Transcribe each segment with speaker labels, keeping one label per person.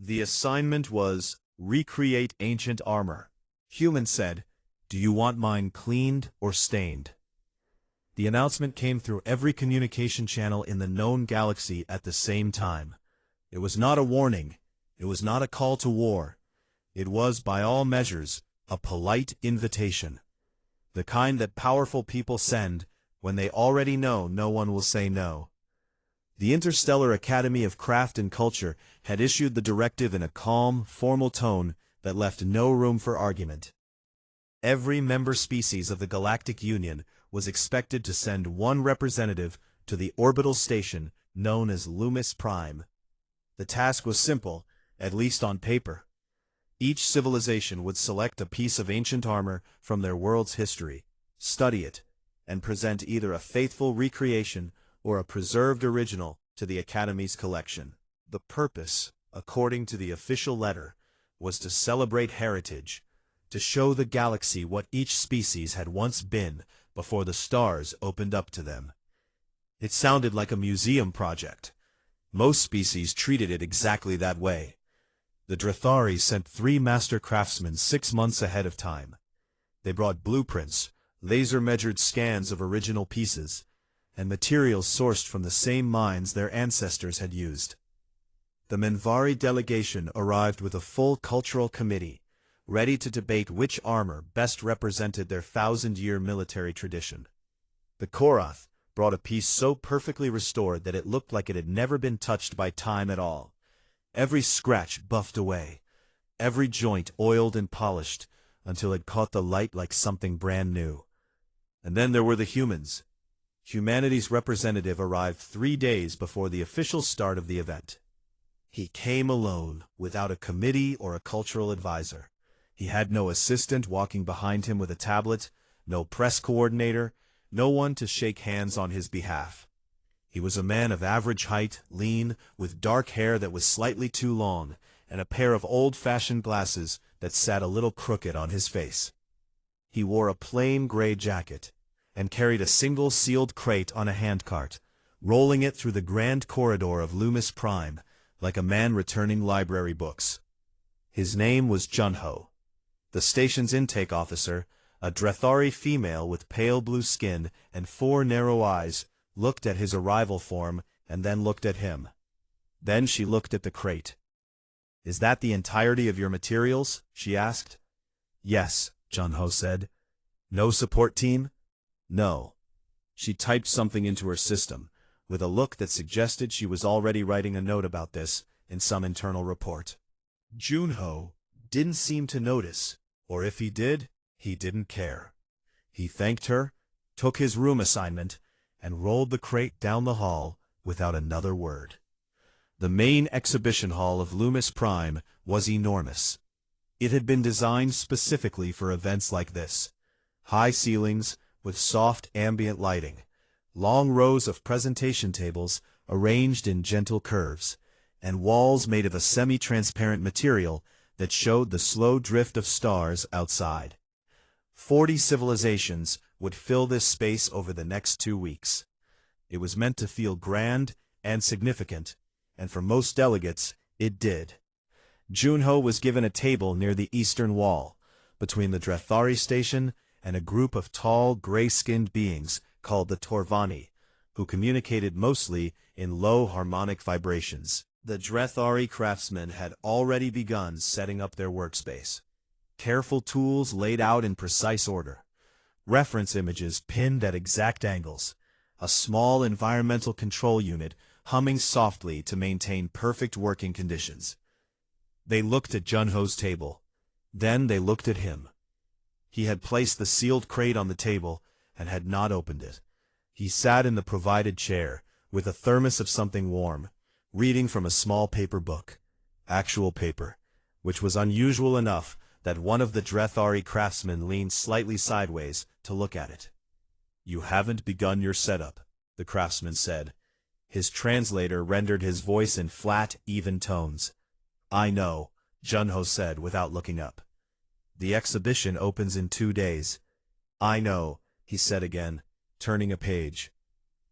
Speaker 1: The assignment was, recreate ancient armor. Human said, do you want mine cleaned or stained? The announcement came through every communication channel in the known galaxy at the same time. It was not a warning. It was not a call to war. It was, by all measures, a polite invitation. The kind that powerful people send when they already know no one will say no. The Interstellar Academy of Craft and Culture had issued the directive in a calm, formal tone that left no room for argument. Every member species of the Galactic Union was expected to send one representative to the orbital station known as Loomis Prime. The task was simple, at least on paper. Each civilization would select a piece of ancient armor from their world's history, study it, and present either a faithful recreation or a preserved original to the Academy's collection. The purpose, according to the official letter, was to celebrate heritage, to show the galaxy what each species had once been before the stars opened up to them. It sounded like a museum project. Most species treated it exactly that way. The Drathari sent 3 master craftsmen 6 months ahead of time. They brought blueprints, laser-measured scans of original pieces, and materials sourced from the same mines their ancestors had used. The Minvari delegation arrived with a full cultural committee, ready to debate which armor best represented their 1,000-year military tradition. The Korath brought a piece so perfectly restored that it looked like it had never been touched by time at all. Every scratch buffed away, every joint oiled and polished until it caught the light like something brand new. And then there were the humans. Humanity's representative arrived 3 days before the official start of the event. He came alone, without a committee or a cultural advisor. He had no assistant walking behind him with a tablet, no press coordinator, no one to shake hands on his behalf. He was a man of average height, lean, with dark hair that was slightly too long, and a pair of old-fashioned glasses that sat a little crooked on his face. He wore a plain gray jacket, and carried a single sealed crate on a handcart, rolling it through the grand corridor of Loomis Prime, like a man returning library books. His name was Junho. The station's intake officer, a Drathari female with pale blue skin and 4 narrow eyes, looked at his arrival form and then looked at him. Then she looked at the crate. "Is that the entirety of your materials?" she asked. "Yes," Junho said. "No support team?" "No." She typed something into her system, with a look that suggested she was already writing a note about this in some internal report. Junho didn't seem to notice, or if he did, he didn't care. He thanked her, took his room assignment, and rolled the crate down the hall without another word. The main exhibition hall of Loomis Prime was enormous. It had been designed specifically for events like this. High ceilings with soft ambient lighting, long rows of presentation tables arranged in gentle curves, and walls made of a semi-transparent material that showed the slow drift of stars outside. 40 civilizations would fill this space over the next 2 weeks. It was meant to feel grand and significant, and for most delegates, it did. Junho was given a table near the eastern wall, between the Drathari station and a group of tall, gray-skinned beings called the Torvani, who communicated mostly in low harmonic vibrations. The Drathari craftsmen had already begun setting up their workspace. Careful tools laid out in precise order, reference images pinned at exact angles, a small environmental control unit humming softly to maintain perfect working conditions. They looked at Junho's table. Then they looked at him. He had placed the sealed crate on the table and had not opened it. He sat in the provided chair, with a thermos of something warm, reading from a small paper book. Actual paper, which was unusual enough that one of the Drathari craftsmen leaned slightly sideways to look at it. "You haven't begun your setup," the craftsman said. His translator rendered his voice in flat, even tones. "I know," Junho said without looking up. "The exhibition opens in 2 days." "I know," he said again, turning a page.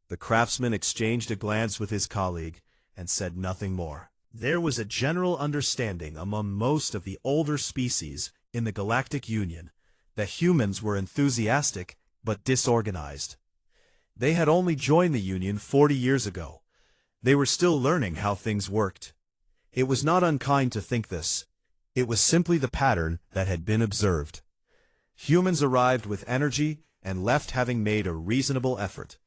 Speaker 1: The craftsman exchanged a glance with his colleague and said nothing more. There was a general understanding among most of the older species in the Galactic Union that humans were enthusiastic but disorganized. They had only joined the Union 40 years ago. They were still learning how things worked. It was not unkind to think this. It was simply the pattern that had been observed. Humans arrived with energy and left having made a reasonable effort.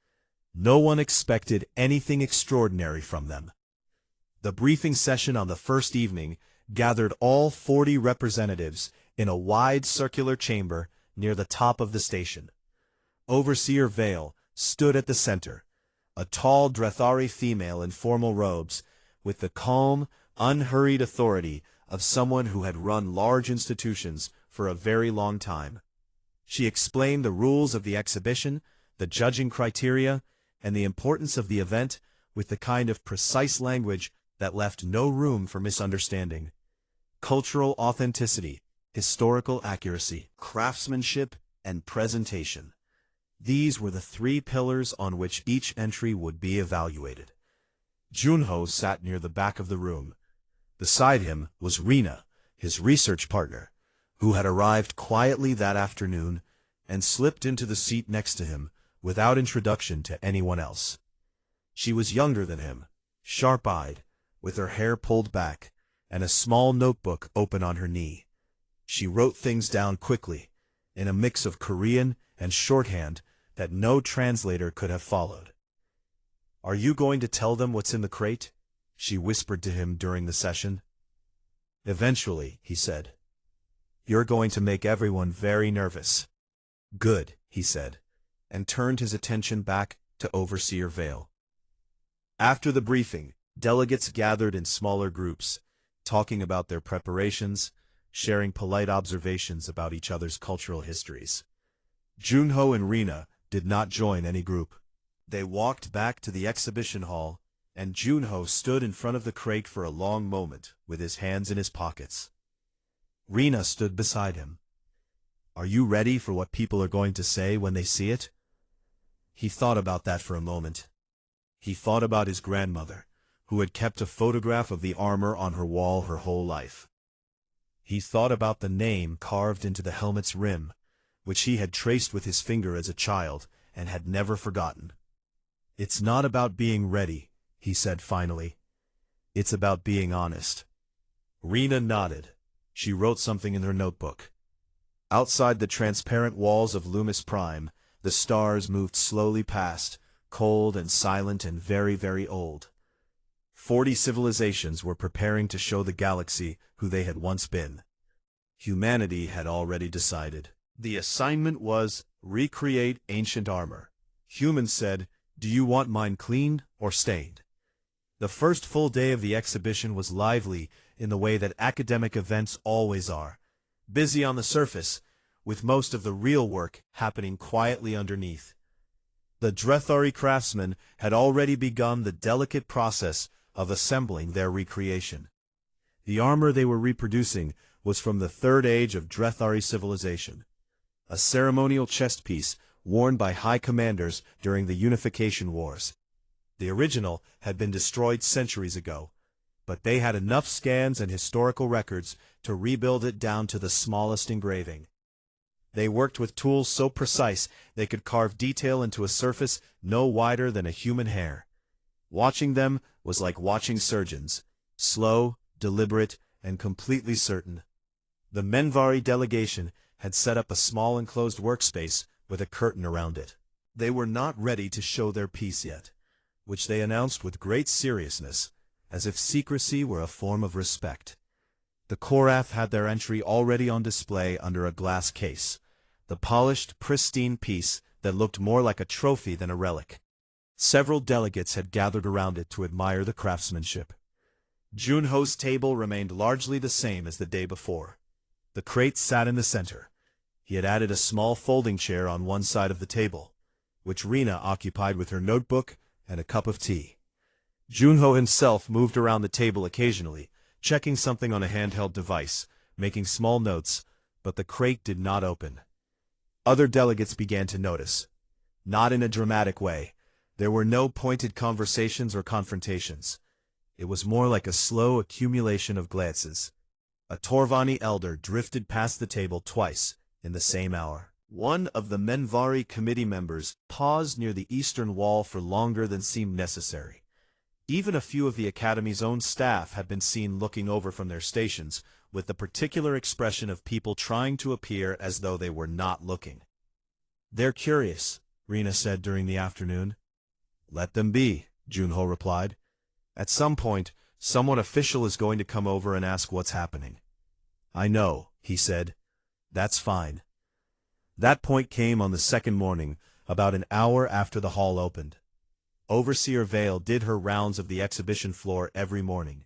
Speaker 1: No one expected anything extraordinary from them. The briefing session on the first evening gathered all 40 representatives in a wide circular chamber near the top of the station. Overseer Vale stood at the center, a tall Drethari female in formal robes, with the calm, unhurried authority of someone who had run large institutions for a very long time. She explained the rules of the exhibition, the judging criteria, and the importance of the event with the kind of precise language that left no room for misunderstanding. Cultural authenticity, historical accuracy, craftsmanship, and presentation. These were the three pillars on which each entry would be evaluated. Junho sat near the back of the room. Beside him was Rina, his research partner, who had arrived quietly that afternoon and slipped into the seat next to him without introduction to anyone else. She was younger than him, sharp-eyed, with her hair pulled back, and a small notebook open on her knee. She wrote things down quickly, in a mix of Korean and shorthand that no translator could have followed. "Are you going to tell them what's in the crate?" she whispered to him during the session. "Eventually," he said. "You're going to make everyone very nervous." "Good," he said, and turned his attention back to Overseer Vale. After the briefing, delegates gathered in smaller groups, talking about their preparations, sharing polite observations about each other's cultural histories. Junho and Rina did not join any group. They walked back to the exhibition hall, and Junho stood in front of the crate for a long moment with his hands in his pockets. Rina stood beside him. "Are you ready for what people are going to say when they see it?" He thought about that for a moment. He thought about his grandmother, who had kept a photograph of the armor on her wall her whole life. He thought about the name carved into the helmet's rim, which he had traced with his finger as a child and had never forgotten. "It's not about being ready," he said finally. "It's about being honest." Rina nodded. She wrote something in her notebook. Outside the transparent walls of Loomis Prime, the stars moved slowly past, cold and silent and very, very old. 40 civilizations were preparing to show the galaxy who they had once been. Humanity had already decided. The assignment was, recreate ancient armor. Humans said, "Do you want mine cleaned or stained?" The first full day of the exhibition was lively in the way that academic events always are, busy on the surface, with most of the real work happening quietly underneath. The Drethari craftsmen had already begun the delicate process of assembling their recreation. The armor they were reproducing was from the third age of Drethari civilization, a ceremonial chest piece worn by high commanders during the Unification Wars. The original had been destroyed centuries ago, but they had enough scans and historical records to rebuild it down to the smallest engraving. They worked with tools so precise they could carve detail into a surface no wider than a human hair. Watching them was like watching surgeons, slow, deliberate, and completely certain. The Menvari delegation had set up a small enclosed workspace with a curtain around it. They were not ready to show their piece yet, which they announced with great seriousness, as if secrecy were a form of respect. The Korath had their entry already on display under a glass case, the polished, pristine piece that looked more like a trophy than a relic. Several delegates had gathered around it to admire the craftsmanship. Junho's table remained largely the same as the day before. The crate sat in the center. He had added a small folding chair on one side of the table, which Rina occupied with her notebook and a cup of tea. Junho himself moved around the table occasionally, checking something on a handheld device, making small notes, but the crate did not open. Other delegates began to notice. Not in a dramatic way. There were no pointed conversations or confrontations. It was more like a slow accumulation of glances. A Torvani elder drifted past the table twice in the same hour. One of the Menvari committee members paused near the eastern wall for longer than seemed necessary. Even a few of the Academy's own staff had been seen looking over from their stations, with the particular expression of people trying to appear as though they were not looking. "They're curious," Rena said during the afternoon. "Let them be," Junho replied. "At some point, someone official is going to come over and ask what's happening." "I know," he said. "That's fine." That point came on the second morning, about an hour after the hall opened. Overseer Vale did her rounds of the exhibition floor every morning.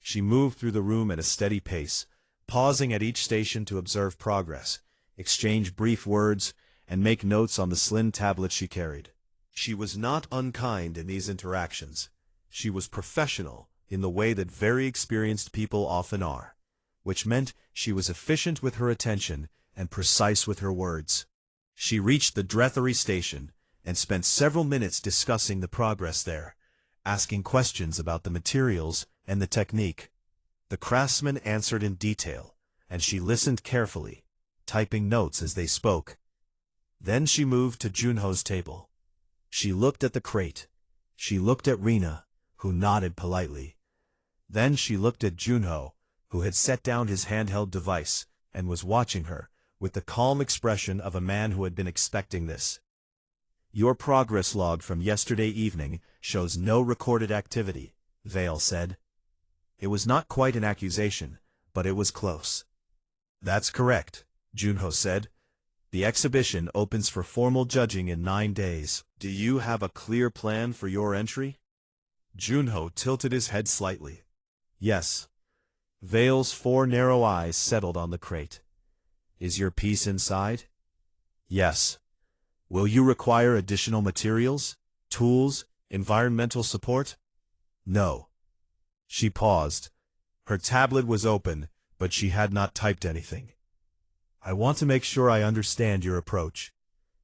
Speaker 1: She moved through the room at a steady pace, pausing at each station to observe progress, exchange brief words, and make notes on the slim tablet she carried. She was not unkind in these interactions. She was professional in the way that very experienced people often are, which meant she was efficient with her attention and precise with her words. She reached the Drethery station and spent several minutes discussing the progress there, asking questions about the materials and the technique. The craftsmen answered in detail, and she listened carefully, typing notes as they spoke. Then she moved to Junho's table. She looked at the crate. She looked at Rena, who nodded politely. Then she looked at Junho, who had set down his handheld device and was watching her, with the calm expression of a man who had been expecting this. "Your progress log from yesterday evening shows no recorded activity," Vale said. It was not quite an accusation, but it was close. "That's correct," Junho said. "The exhibition opens for formal judging in 9 days. Do you have a clear plan for your entry?" Junho tilted his head slightly. "Yes." Vale's 4 narrow eyes settled on the crate. "Is your piece inside?" "Yes." "Will you require additional materials, tools, environmental support?" "No." She paused. Her tablet was open, but she had not typed anything. "I want to make sure I understand your approach.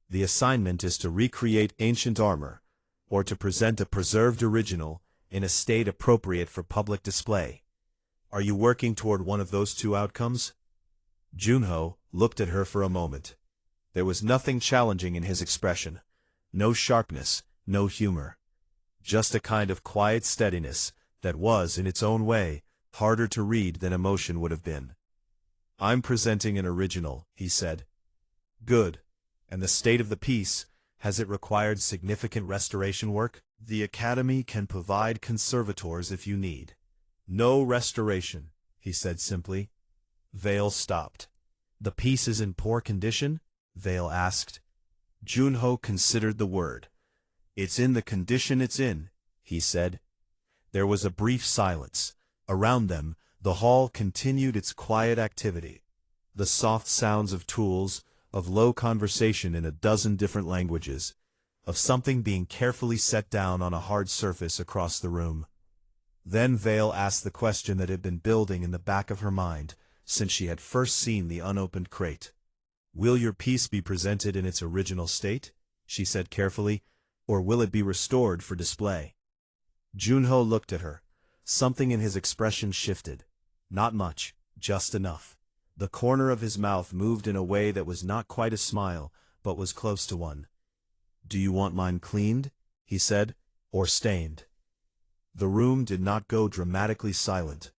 Speaker 1: The assignment is to recreate ancient armor, or to present a preserved original in a state appropriate for public display. Are you working toward one of those 2 outcomes?" Junho looked at her for a moment. There was nothing challenging in his expression, no sharpness, no humor. Just a kind of quiet steadiness that was, in its own way, harder to read than emotion would have been. "I'm presenting an original," he said. "Good. And the state of the piece, has it required significant restoration work?" "The Academy can provide conservators if you need." "No restoration," he said simply. Vale stopped. "The piece is in poor condition?" Vale asked. Junho considered the word. "It's in the condition it's in," he said. There was a brief silence. Around them, the hall continued its quiet activity. The soft sounds of tools, of low conversation in a dozen different languages, of something being carefully set down on a hard surface across the room. Then Vale asked the question that had been building in the back of her mind since she had first seen the unopened crate. "Will your piece be presented in its original state?" she said carefully, "or will it be restored for display?" Junho looked at her. Something in his expression shifted. Not much, just enough. The corner of his mouth moved in a way that was not quite a smile, but was close to one. "Do you want mine cleaned?" he said, "or stained?" The room did not go dramatically silent.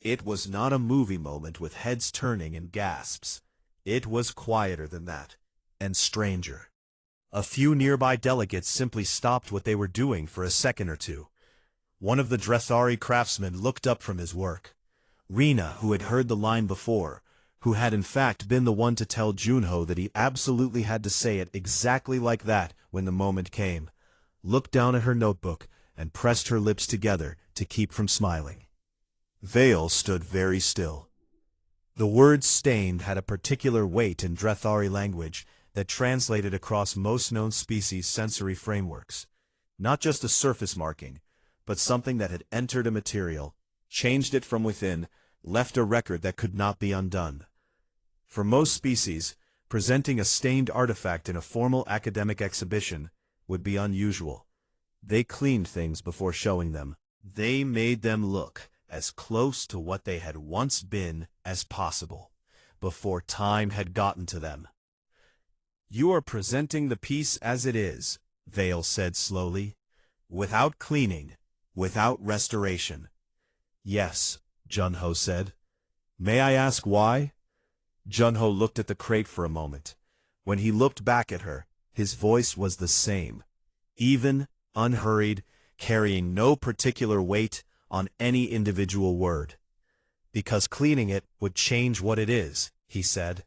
Speaker 1: It was not a movie moment with heads turning and gasps. It was quieter than that, and stranger. A few nearby delegates simply stopped what they were doing for a second or two. One of the Drethari craftsmen looked up from his work. Rena, who had heard the line before, who had in fact been the one to tell Junho that he absolutely had to say it exactly like that when the moment came, looked down at her notebook and pressed her lips together to keep from smiling. Vale stood very still. The word stained had a particular weight in Drethari language that translated across most known species' sensory frameworks. Not just a surface marking, but something that had entered a material, changed it from within, left a record that could not be undone. For most species, presenting a stained artifact in a formal academic exhibition would be unusual. They cleaned things before showing them. They made them look as close to what they had once been as possible, before time had gotten to them. "You are presenting the piece as it is," Vale said slowly, "without cleaning, without restoration." "Yes," Junho said. "May I ask why?" Junho looked at the crate for a moment. When he looked back at her, his voice was the same, even, unhurried, carrying no particular weight on any individual word. "Because cleaning it would change what it is," he said.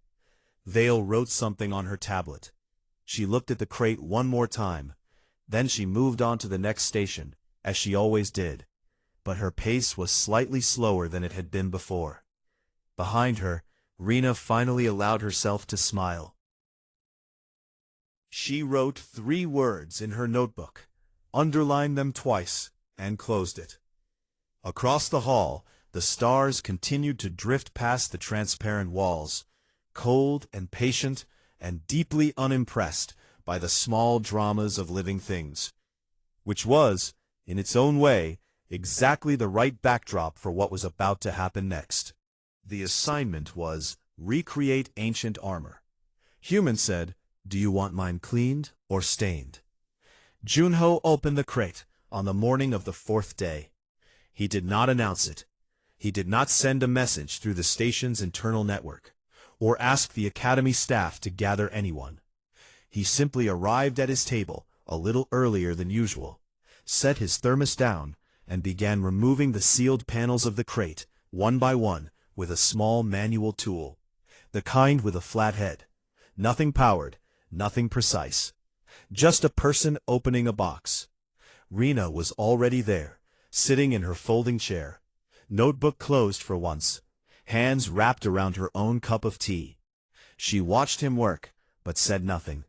Speaker 1: Vale wrote something on her tablet. She looked at the crate one more time. Then she moved on to the next station, as she always did. But her pace was slightly slower than it had been before. Behind her, Rena finally allowed herself to smile. She wrote 3 words in her notebook, underlined them twice, and closed it. Across the hall, the stars continued to drift past the transparent walls, cold and patient and deeply unimpressed by the small dramas of living things, which was, in its own way, exactly the right backdrop for what was about to happen next. The assignment was, recreate ancient armor. Human said, "Do you want mine cleaned or stained?" Junho opened the crate on the morning of the 4th day. He did not announce it. He did not send a message through the station's internal network, or ask the Academy staff to gather anyone. He simply arrived at his table a little earlier than usual, set his thermos down, and began removing the sealed panels of the crate, one by one, with a small manual tool. The kind with a flat head. Nothing powered, nothing precise. Just a person opening a box. Rena was already there, sitting in her folding chair, notebook closed for once, hands wrapped around her own cup of tea. She watched him work, but said nothing.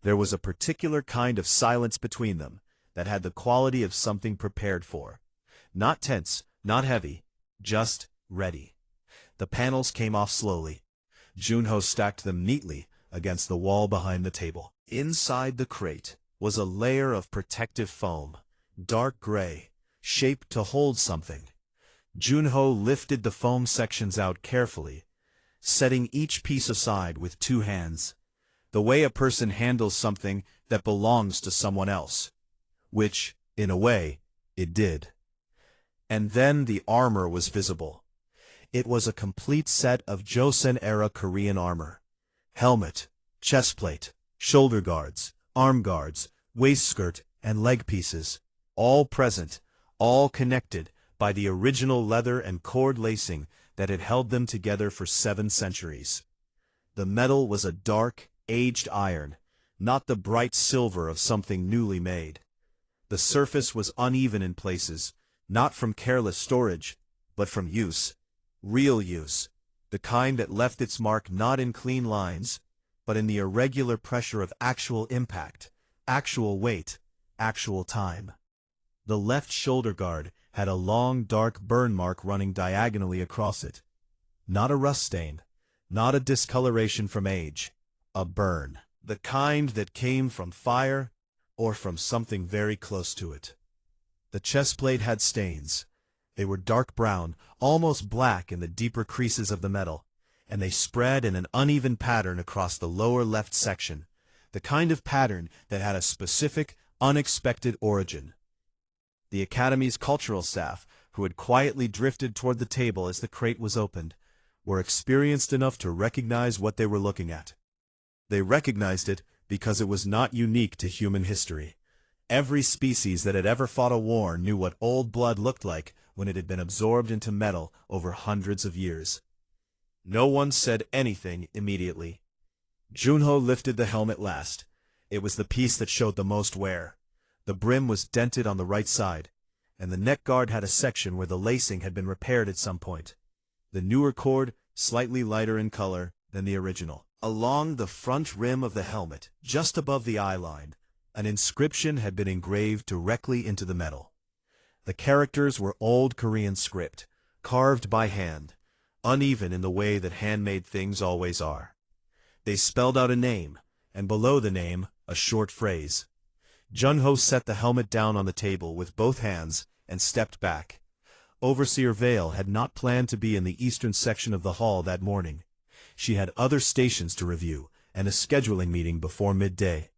Speaker 1: There was a particular kind of silence between them that had the quality of something prepared for. Not tense, not heavy, just ready. The panels came off slowly. Junho stacked them neatly against the wall behind the table. Inside the crate was a layer of protective foam, dark gray, shaped to hold something. Junho lifted the foam sections out carefully, setting each piece aside with 2 hands, the way a person handles something that belongs to someone else, which, in a way, it did. And then the armor was visible. It was a complete set of Joseon-era Korean armor. Helmet, chestplate, shoulder guards, arm guards, waistskirt, and leg pieces, all present, all connected by the original leather and cord lacing that had held them together for 7 centuries. The metal was a dark, aged iron, not the bright silver of something newly made. The surface was uneven in places, not from careless storage, but from use. Real use, the kind that left its mark not in clean lines, but in the irregular pressure of actual impact, actual weight, actual time. The left shoulder guard had a long dark burn mark running diagonally across it. Not a rust stain, not a discoloration from age, a burn. The kind that came from fire, or from something very close to it. The chestplate had stains. They were dark brown, almost black in the deeper creases of the metal, and they spread in an uneven pattern across the lower left section, the kind of pattern that had a specific, unexpected origin. The Academy's cultural staff, who had quietly drifted toward the table as the crate was opened, were experienced enough to recognize what they were looking at. They recognized it because it was not unique to human history. Every species that had ever fought a war knew what old blood looked like when it had been absorbed into metal over hundreds of years. No one said anything immediately. Junho lifted the helmet last. It was the piece that showed the most wear. The brim was dented on the right side, and the neck guard had a section where the lacing had been repaired at some point. The newer cord, slightly lighter in color than the original. Along the front rim of the helmet, just above the eye line, an inscription had been engraved directly into the metal. The characters were old Korean script, carved by hand, uneven in the way that handmade things always are. They spelled out a name, and below the name, a short phrase. Junho set the helmet down on the table with both hands and stepped back. Overseer Vale had not planned to be in the eastern section of the hall that morning. She had other stations to review, and a scheduling meeting before midday.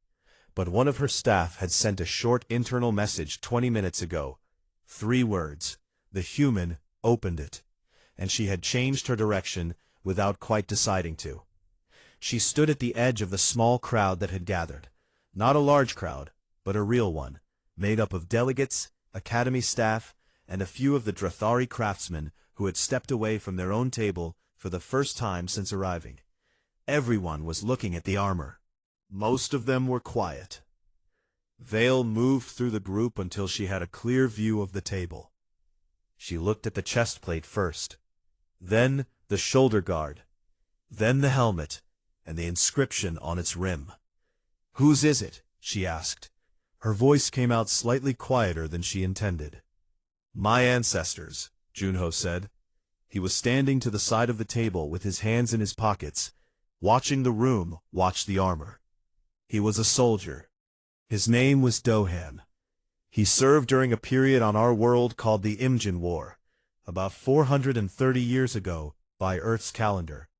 Speaker 1: But one of her staff had sent a short internal message 20 minutes ago. 3 words. The human opened it. And she had changed her direction without quite deciding to. She stood at the edge of the small crowd that had gathered. Not a large crowd, but a real one, made up of delegates, academy staff, and a few of the Drathari craftsmen who had stepped away from their own table for the first time since arriving. Everyone was looking at the armor. Most of them were quiet. Vale moved through the group until she had a clear view of the table. She looked at the chest plate first, then the shoulder guard, then the helmet, and the inscription on its rim. "Whose is it?" she asked. Her voice came out slightly quieter than she intended. "My ancestors," Junho said. He was standing to the side of the table with his hands in his pockets, watching the room watch the armor. He was a soldier. His name was Dohan. He served during a period on our world called the Imjin War, about 430 years ago by Earth's calendar.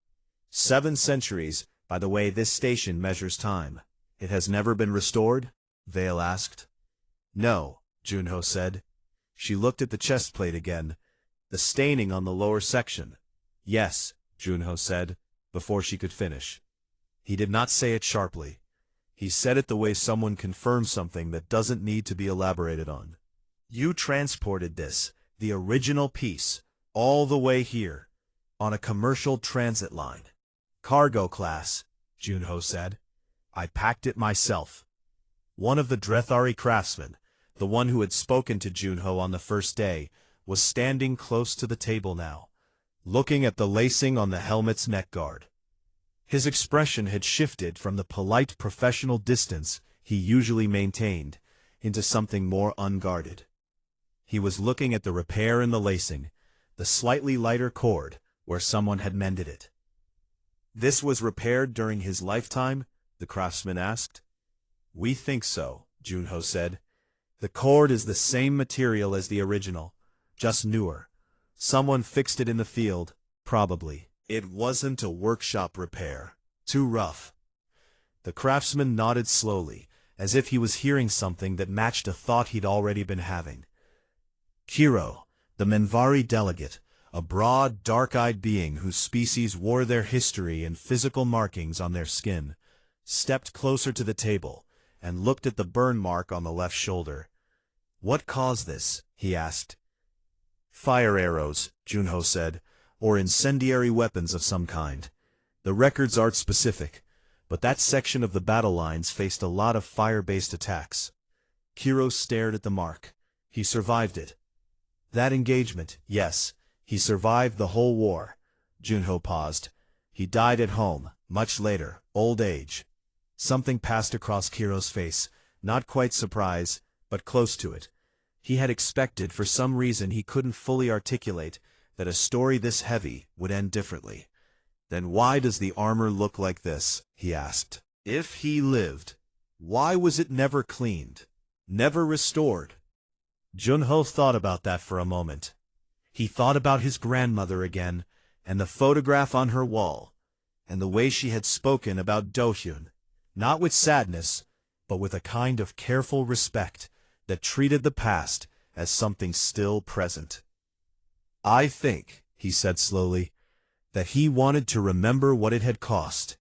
Speaker 1: 7 centuries by the way this station measures time. It has never been restored? Vale asked. No, Junho said. She looked at the chest plate again, the staining on the lower section. Yes, Junho said, before she could finish. He did not say it sharply. He said it the way someone confirms something that doesn't need to be elaborated on. You transported this, the original piece, all the way here, on a commercial transit line. Cargo class, Junho said. I packed it myself. One of the Drathari craftsmen, the one who had spoken to Junho on the first day, was standing close to the table now, looking at the lacing on the helmet's neck guard. His expression had shifted from the polite professional distance he usually maintained into something more unguarded. He was looking at the repair in the lacing, the slightly lighter cord where someone had mended it. This was repaired during his lifetime? The craftsman asked. We think so, Junho said. The cord is the same material as the original, just newer. Someone fixed it in the field, probably. It wasn't a workshop repair. Too rough. The craftsman nodded slowly, as if he was hearing something that matched a thought he'd already been having. Kiro, the Menvari delegate, a broad, dark-eyed being whose species wore their history and physical markings on their skin, stepped closer to the table and looked at the burn mark on the left shoulder. What caused this? He asked. Fire arrows, Junho said, or incendiary weapons of some kind. The records aren't specific, but that section of the battle lines faced a lot of fire-based attacks. Kiro stared at the mark. He survived it. That engagement, yes, he survived the whole war. Junho paused. He died at home, much later, old age. Something passed across Kiro's face, not quite surprise, but close to it. He had expected, for some reason he couldn't fully articulate, that a story this heavy would end differently. Then why does the armor look like this? He asked. If he lived, why was it never cleaned, never restored? Junho thought about that for a moment. He thought about his grandmother again, and the photograph on her wall, and the way she had spoken about Dohyun, not with sadness, but with a kind of careful respect that treated the past as something still present. I think, he said slowly, that he wanted to remember what it had cost.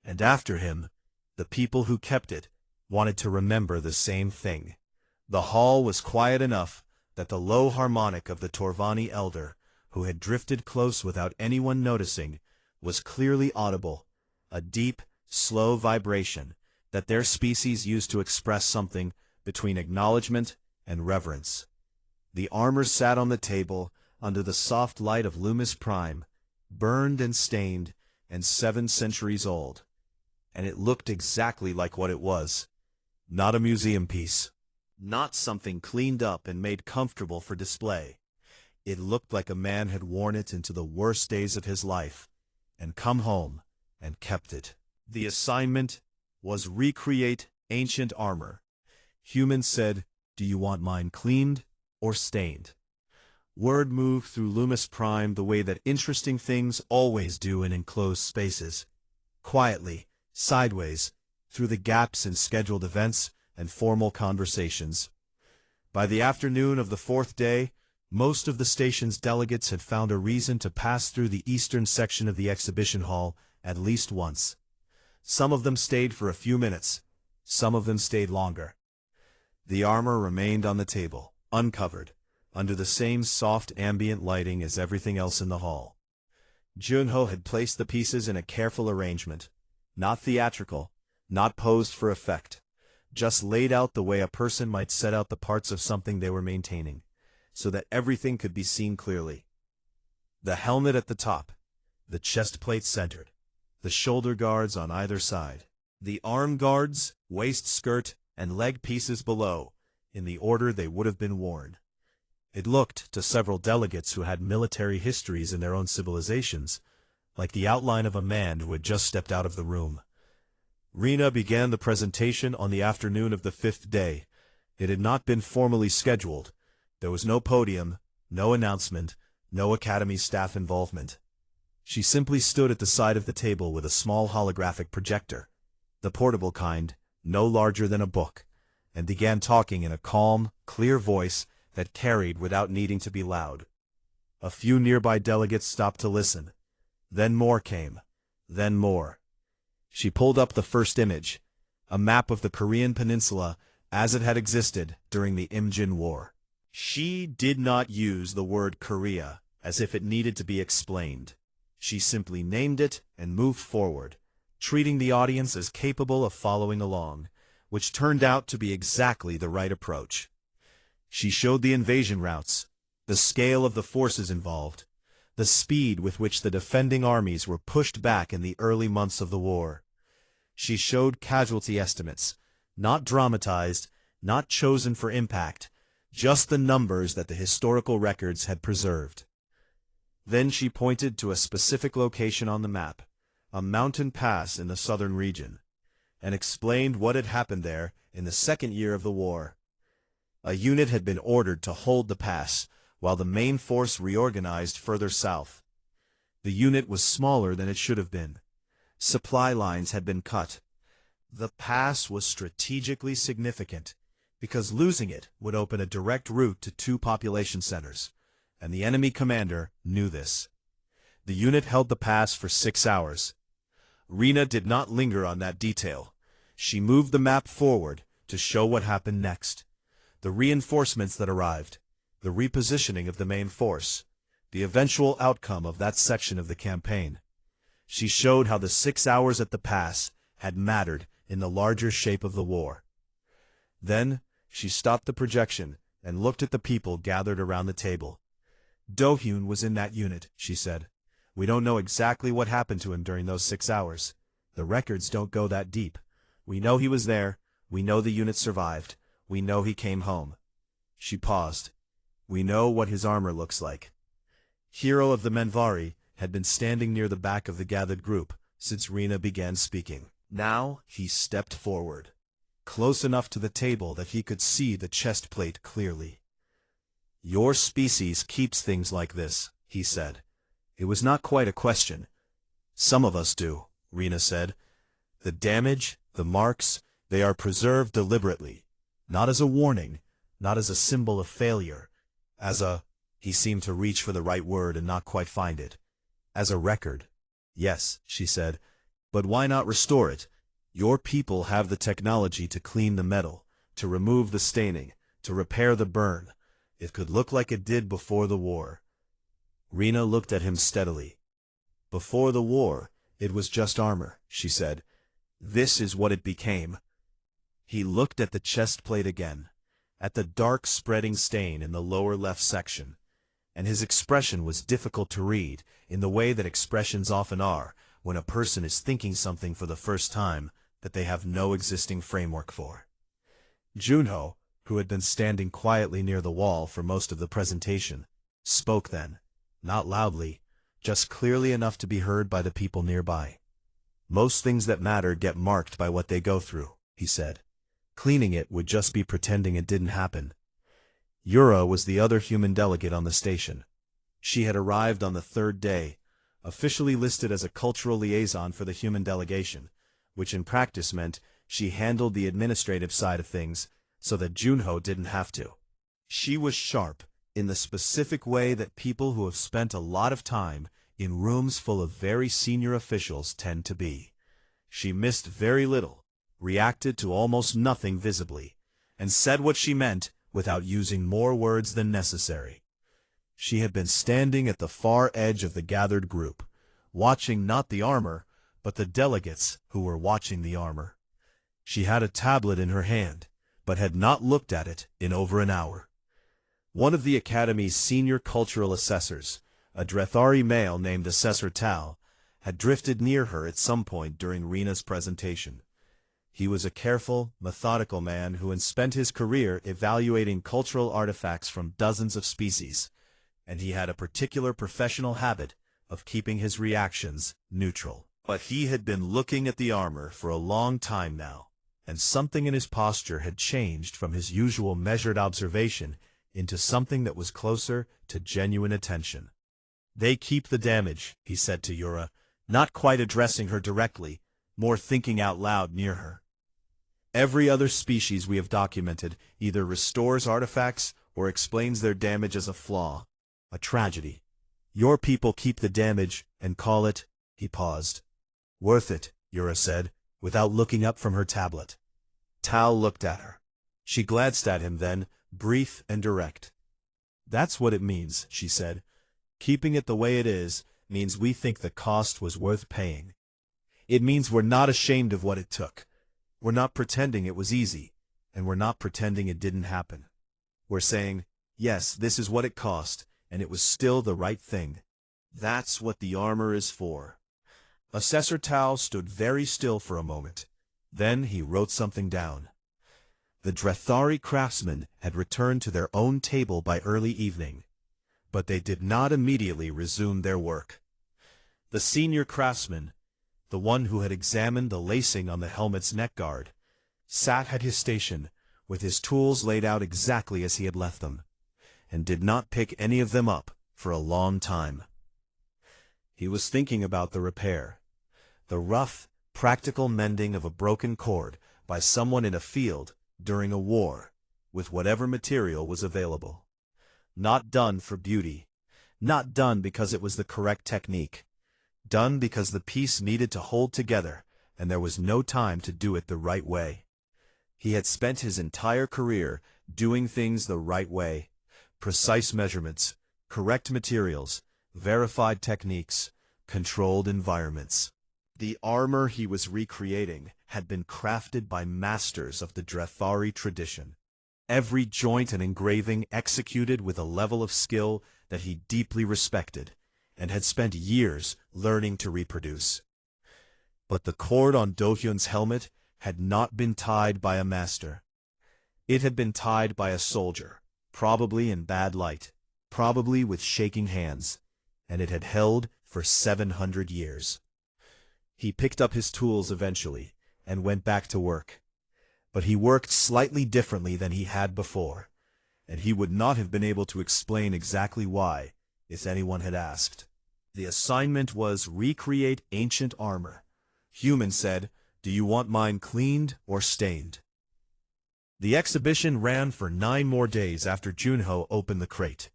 Speaker 1: And after him, the people who kept it wanted to remember the same thing. The hall was quiet enough that the low harmonic of the Torvani elder, who had drifted close without anyone noticing, was clearly audible, a deep, slow vibration that their species used to express something between acknowledgement and reverence. The armor sat on the table, under the soft light of Loomis Prime, burned and stained, and 7 centuries old. And it looked exactly like what it was. Not a museum piece. Not something cleaned up and made comfortable for display. It looked like a man had worn it into the worst days of his life, and come home, and kept it. The assignment was recreate ancient armor. Humans said, do you want mine cleaned or stained. Word moved through Loomis Prime the way that interesting things always do in enclosed spaces. Quietly, sideways, through the gaps in scheduled events and formal conversations. By the afternoon of the fourth day, most of the station's delegates had found a reason to pass through the eastern section of the exhibition hall at least once. Some of them stayed for a few minutes, some of them stayed longer. The armor remained on the table, uncovered, under the same soft ambient lighting as everything else in the hall. Junho had placed the pieces in a careful arrangement, not theatrical, not posed for effect, just laid out the way a person might set out the parts of something they were maintaining, so that everything could be seen clearly. The helmet at the top, the chest plate centered, the shoulder guards on either side, the arm guards, waist skirt, and leg pieces below, in the order they would have been worn. It looked, to several delegates who had military histories in their own civilizations, like the outline of a man who had just stepped out of the room. Rena began the presentation on the afternoon of the fifth day. It had not been formally scheduled. There was no podium, no announcement, no Academy staff involvement. She simply stood at the side of the table with a small holographic projector, the portable kind, no larger than a book, and began talking in a calm, clear voice that carried without needing to be loud. A few nearby delegates stopped to listen. Then more came. Then more. She pulled up the first image, a map of the Korean peninsula as it had existed during the Imjin War. She did not use the word Korea as if it needed to be explained. She simply named it and moved forward, treating the audience as capable of following along, which turned out to be exactly the right approach. She showed the invasion routes, the scale of the forces involved, the speed with which the defending armies were pushed back in the early months of the war. She showed casualty estimates, not dramatized, not chosen for impact, just the numbers that the historical records had preserved. Then she pointed to a specific location on the map, a mountain pass in the southern region, and explained what had happened there in the second year of the war. A unit had been ordered to hold the pass, while the main force reorganized further south. The unit was smaller than it should have been. Supply lines had been cut. The pass was strategically significant, because losing it would open a direct route to two population centers, and the enemy commander knew this. The unit held the pass for 6 hours. Rena did not linger on that detail. She moved the map forward to show what happened next. The reinforcements that arrived, the repositioning of the main force, the eventual outcome of that section of the campaign. She showed how the 6 hours at the pass had mattered in the larger shape of the war. Then she stopped the projection and looked at the people gathered around the table. Do-hyun was in that unit, she said. We don't know exactly what happened to him during those 6 hours. The records don't go that deep. We know he was there. We know the unit survived. We know he came home. She paused. We know what his armor looks like. Hero of the Menvari had been standing near the back of the gathered group since Rena began speaking. Now he stepped forward, close enough to the table that he could see the chest plate clearly. Your species keeps things like this, he said. It was not quite a question. Some of us do, Rena said. The damage, the marks, they are preserved deliberately. Not as a warning, not as a symbol of failure, as a— he seemed to reach for the right word and not quite find it. As a record. Yes, she said, but why not restore it? Your people have the technology to clean the metal, to remove the staining, to repair the burn. It could look like it did before the war. Rena looked at him steadily. Before the war, it was just armor, she said. This is what it became. He looked at the chest plate again, at the dark spreading stain in the lower left section, and his expression was difficult to read in the way that expressions often are when a person is thinking something for the first time that they have no existing framework for. Junho, who had been standing quietly near the wall for most of the presentation, spoke then, not loudly, just clearly enough to be heard by the people nearby. Most things that matter get marked by what they go through, he said. Cleaning it would just be pretending it didn't happen. Yura was the other human delegate on the station. She had arrived on the third day, officially listed as a cultural liaison for the human delegation, which in practice meant she handled the administrative side of things so that Junho didn't have to. She was sharp, in the specific way that people who have spent a lot of time in rooms full of very senior officials tend to be. She missed very little, reacted to almost nothing visibly, and said what she meant without using more words than necessary. She had been standing at the far edge of the gathered group, watching not the armor, but the delegates who were watching the armor. She had a tablet in her hand, but had not looked at it in over an hour. One of the Academy's senior cultural assessors, a Drethari male named Assessor Tal, had drifted near her at some point during Rena's presentation. He was a careful, methodical man who had spent his career evaluating cultural artifacts from dozens of species, and he had a particular professional habit of keeping his reactions neutral. But he had been looking at the armor for a long time now, and something in his posture had changed from his usual measured observation into something that was closer to genuine attention. "They keep the damage," he said to Yura, not quite addressing her directly, more thinking out loud near her. "Every other species we have documented either restores artifacts or explains their damage as a flaw, a tragedy. Your people keep the damage and call it," he paused. "Worth it," Yura said, without looking up from her tablet. Tal looked at her. She glanced at him then, brief and direct. "That's what it means," she said. "Keeping it the way it is means we think the cost was worth paying. It means we're not ashamed of what it took. We're not pretending it was easy, and we're not pretending it didn't happen. We're saying, yes, this is what it cost, and it was still the right thing. That's what the armor is for." Assessor Tal stood very still for a moment. Then he wrote something down. The Drethari craftsmen had returned to their own table by early evening, but they did not immediately resume their work. The senior craftsman, the one who had examined the lacing on the helmet's neck guard, sat at his station with his tools laid out exactly as he had left them, and did not pick any of them up for a long time. He was thinking about the repair, the rough, practical mending of a broken cord by someone in a field during a war, with whatever material was available. Not done for beauty, not done because it was the correct technique, done because the piece needed to hold together and there was no time to do it the right way. He had spent his entire career doing things the right way, precise measurements, correct materials, verified techniques, controlled environments. The armor he was recreating had been crafted by masters of the Drethari tradition. Every joint and engraving executed with a level of skill that he deeply respected, and had spent years learning to reproduce. But the cord on Do-hyun's helmet had not been tied by a master. It had been tied by a soldier, probably in bad light, probably with shaking hands, and it had held for 700 years. He picked up his tools eventually, and went back to work. But he worked slightly differently than he had before, and he would not have been able to explain exactly why, if anyone had asked. The assignment was recreate ancient armor. Human said, "Do you want mine cleaned or stained?" The exhibition ran for 9 more days after Junho opened the crate.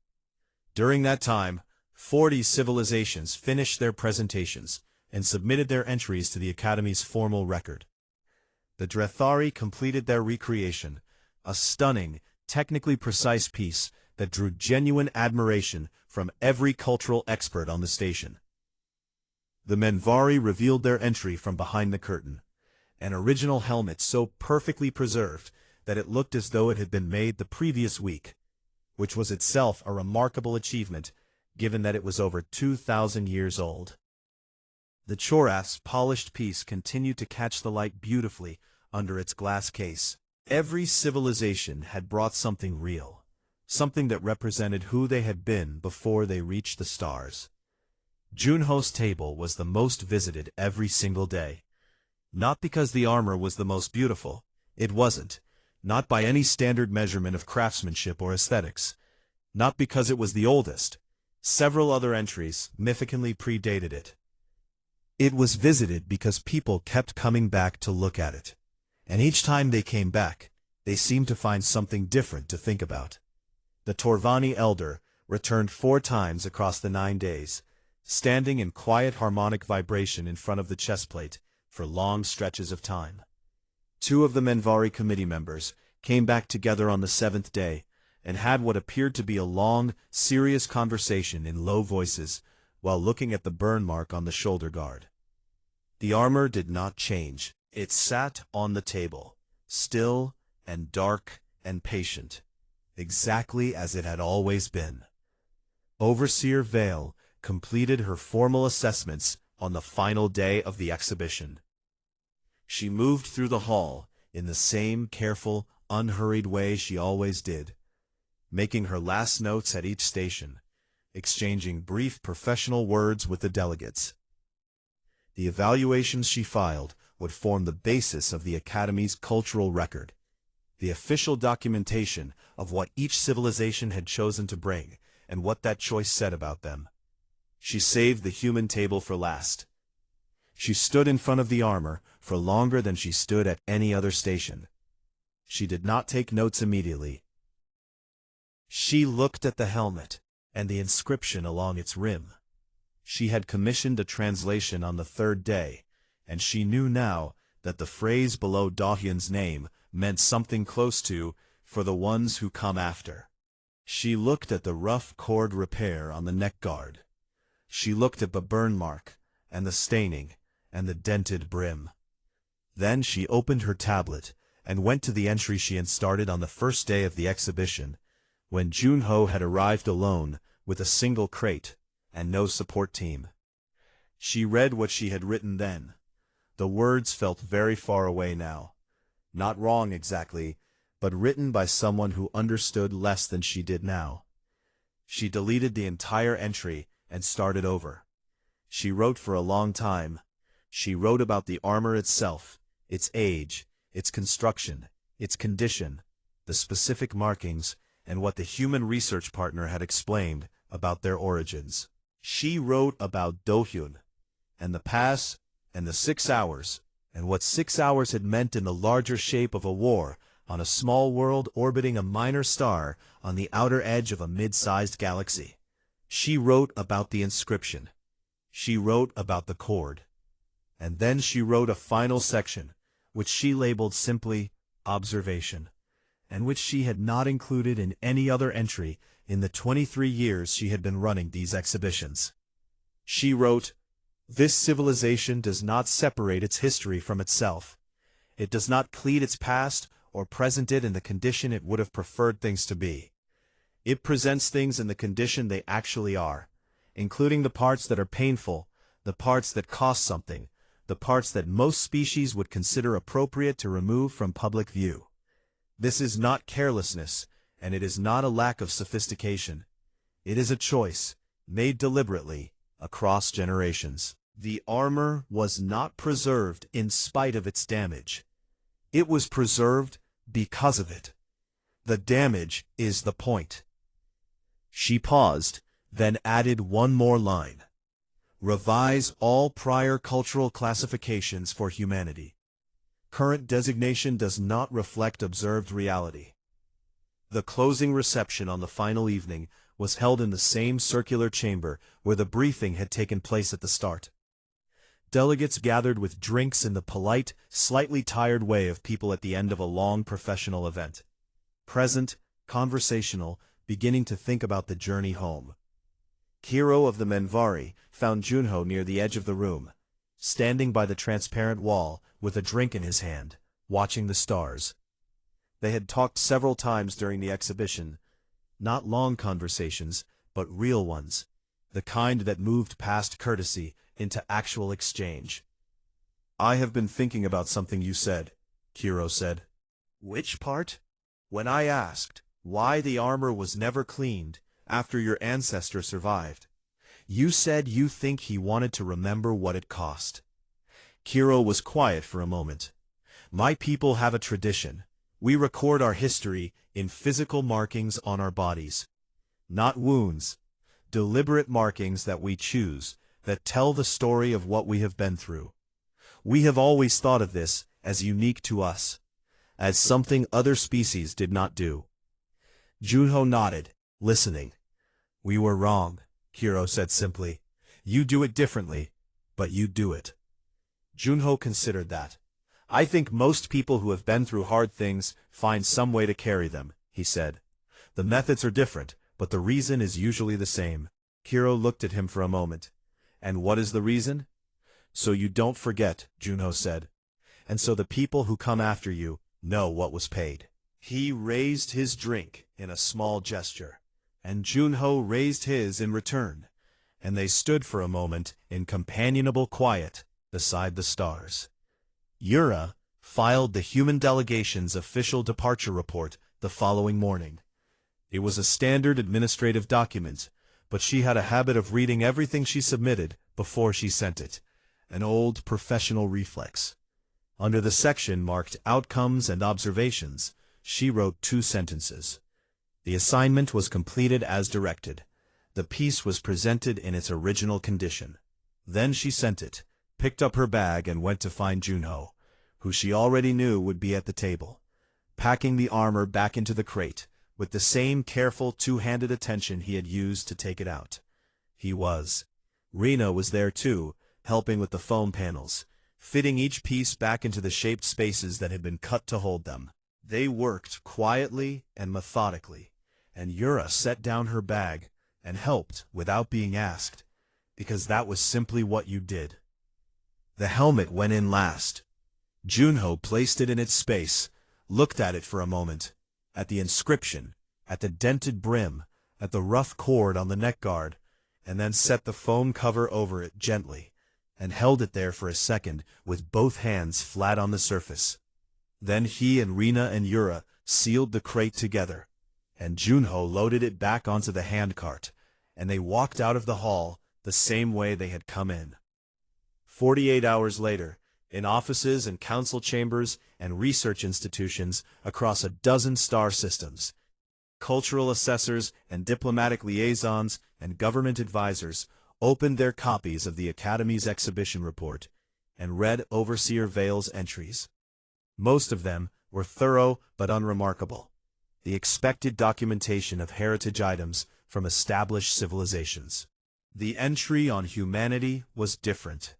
Speaker 1: During that time, 40 civilizations finished their presentations and submitted their entries to the Academy's formal record. The Drethari completed their recreation, a stunning, technically precise piece that drew genuine admiration from every cultural expert on the station. The Menvari revealed their entry from behind the curtain, an original helmet so perfectly preserved that it looked as though it had been made the previous week, which was itself a remarkable achievement given that it was over 2,000 years old. The Chorath's polished piece continued to catch the light beautifully under its glass case. Every civilization had brought something real, something that represented who they had been before they reached the stars. Junho's table was the most visited every single day. Not because the armor was the most beautiful, it wasn't. Not by any standard measurement of craftsmanship or aesthetics. Not because it was the oldest. Several other entries significantly predated it. It was visited because people kept coming back to look at it. And each time they came back, they seemed to find something different to think about. The Torvani Elder returned 4 times across the 9 days, standing in quiet harmonic vibration in front of the chestplate for long stretches of time. 2 of the Menvari committee members came back together on the 7th day and had what appeared to be a long, serious conversation in low voices while looking at the burn mark on the shoulder guard. The armor did not change. It sat on the table, still and dark and patient, exactly as it had always been. Overseer Vale completed her formal assessments on the final day of the exhibition. She moved through the hall in the same careful, unhurried way she always did, making her last notes at each station, exchanging brief professional words with the delegates. The evaluations she filed would form the basis of the Academy's cultural record, the official documentation of what each civilization had chosen to bring and what that choice said about them. She saved the human table for last. She stood in front of the armor for longer than she stood at any other station. She did not take notes immediately. She looked at the helmet and the inscription along its rim. She had commissioned a translation on the 3rd day, and she knew now that the phrase below Dahyun's name meant something close to, for the ones who come after. She looked at the rough cord repair on the neck guard. She looked at the burn mark, and the staining, and the dented brim. Then she opened her tablet, and went to the entry she had started on the 1st day of the exhibition, when Junho had arrived alone, with a single crate, and no support team. She read what she had written then. The words felt very far away now. Not wrong exactly, but written by someone who understood less than she did now. She deleted the entire entry and started over. She wrote for a long time. She wrote about the armor itself, its age, its construction, its condition, the specific markings, and what the human research partner had explained about their origins. She wrote about Dohyun, and the pass, and the 6 hours, and what 6 hours had meant in the larger shape of a war on a small world orbiting a minor star on the outer edge of a mid-sized galaxy. She wrote about the inscription. She wrote about the cord. And then she wrote a final section, which she labeled simply Observation, and which she had not included in any other entry in the 23 years she had been running these exhibitions. She wrote, "This civilization does not separate its history from itself. It does not plead its past or present it in the condition it would have preferred things to be. It presents things in the condition they actually are, including the parts that are painful, the parts that cost something, the parts that most species would consider appropriate to remove from public view. This is not carelessness, and it is not a lack of sophistication. It is a choice, made deliberately, across generations. The armor was not preserved in spite of its damage. It was preserved because of it. The damage is the point." She paused, then added one more line. "Revise all prior cultural classifications for humanity. Current designation does not reflect observed reality." The closing reception on the final evening was held in the same circular chamber where the briefing had taken place at the start. Delegates gathered with drinks in the polite, slightly tired way of people at the end of a long professional event. Present, conversational, beginning to think about the journey home. Kiro of the Menvari found Junho near the edge of the room, standing by the transparent wall with a drink in his hand, watching the stars. They had talked several times during the exhibition, not long conversations, but real ones, the kind that moved past courtesy into actual exchange. "I have been thinking about something you said," Kiro said. "Which part?" "When I asked why the armor was never cleaned after your ancestor survived. You said you think he wanted to remember what it cost." Kiro was quiet for a moment. "My people have a tradition, We record our history in physical markings on our bodies. Not wounds, deliberate markings that we choose, that tell the story of what we have been through. We have always thought of this as unique to us, as something other species did not do. Junho nodded, listening. We were wrong, Kiro said simply. You do it differently, but you do it. Junho considered that. I think most people who have been through hard things find some way to carry them, he said. The methods are different, but the reason is usually the same. Kiro looked at him for a moment. And what is the reason? So you don't forget, Junho said. And so the people who come after you know what was paid. He raised his drink in a small gesture, and Junho raised his in return, and they stood for a moment in companionable quiet beside the stars. Yura filed the human delegation's official departure report the following morning. It was a standard administrative document, but she had a habit of reading everything she submitted before she sent it, an old professional reflex. Under the section marked Outcomes and Observations, she wrote 2 sentences. The assignment was completed as directed. The piece was presented in its original condition. Then she sent it, picked up her bag and went to find Junho, who she already knew would be at the table, packing the armor back into the crate, with the same careful two-handed attention he had used to take it out. He was. Rena was there too, helping with the foam panels, fitting each piece back into the shaped spaces that had been cut to hold them. They worked quietly and methodically, and Yura set down her bag and helped without being asked, because that was simply what you did. The helmet went in last. Junho placed it in its space, looked at it for a moment, at the inscription, at the dented brim, at the rough cord on the neck guard, and then set the foam cover over it gently, and held it there for a second with both hands flat on the surface. Then he and Rena and Yura sealed the crate together, and Junho loaded it back onto the handcart, and they walked out of the hall the same way they had come in. 48 hours later, in offices and council chambers and research institutions across a dozen star systems, cultural assessors and diplomatic liaisons and government advisors opened their copies of the Academy's exhibition report and read Overseer Vale's entries. Most of them were thorough but unremarkable, the expected documentation of heritage items from established civilizations. The entry on humanity was different.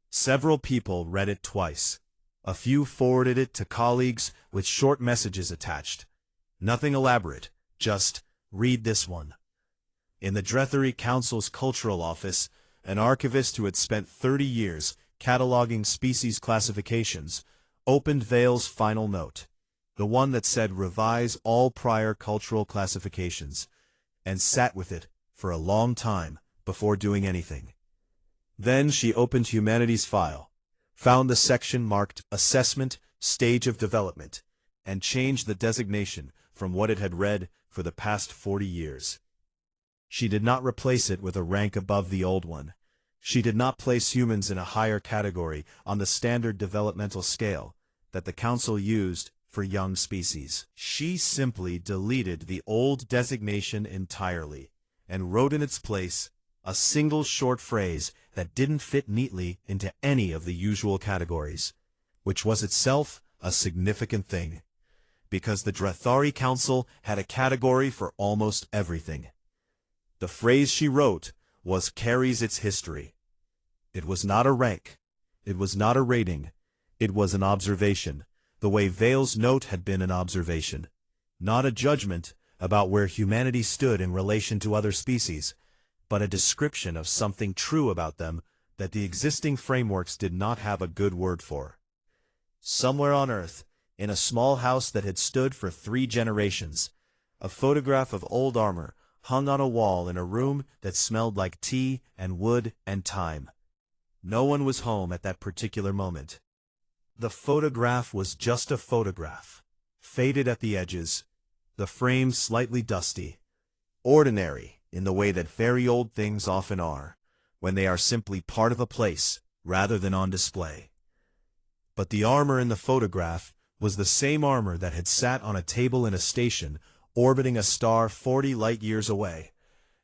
Speaker 1: Several people read it twice. A few forwarded it to colleagues with short messages attached. Nothing elaborate, just, read this one. In the Drethary Council's cultural office, an archivist who had spent 30 years cataloging species classifications opened Vale's final note, the one that said revise all prior cultural classifications, and sat with it for a long time before doing anything. Then she opened Humanity's file, found the section marked Assessment, Stage of Development, and changed the designation from what it had read for the past 40 years. She did not replace it with a rank above the old one. She did not place humans in a higher category on the standard developmental scale that the Council used for young species. She simply deleted the old designation entirely and wrote in its place a single short phrase that didn't fit neatly into any of the usual categories, which was itself a significant thing, because the Drethari Council had a category for almost everything. The phrase she wrote was carries its history. It was not a rank. It was not a rating. It was an observation, the way Vale's note had been an observation. Not a judgment about where humanity stood in relation to other species, but a description of something true about them that the existing frameworks did not have a good word for. Somewhere on Earth, in a small house that had stood for 3 generations, a photograph of old armor hung on a wall in a room that smelled like tea and wood and time. No one was home at that particular moment. The photograph was just a photograph, faded at the edges, the frame slightly dusty, ordinary in the way that very old things often are, when they are simply part of a place rather than on display. But the armor in the photograph was the same armor that had sat on a table in a station orbiting a star 40 light-years away,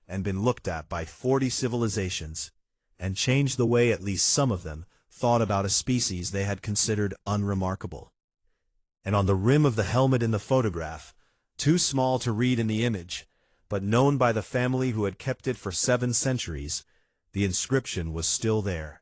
Speaker 1: and been looked at by 40 civilizations, and changed the way at least some of them thought about a species they had considered unremarkable. And on the rim of the helmet in the photograph, too small to read in the image, but known by the family who had kept it for 7 centuries, the inscription was still there.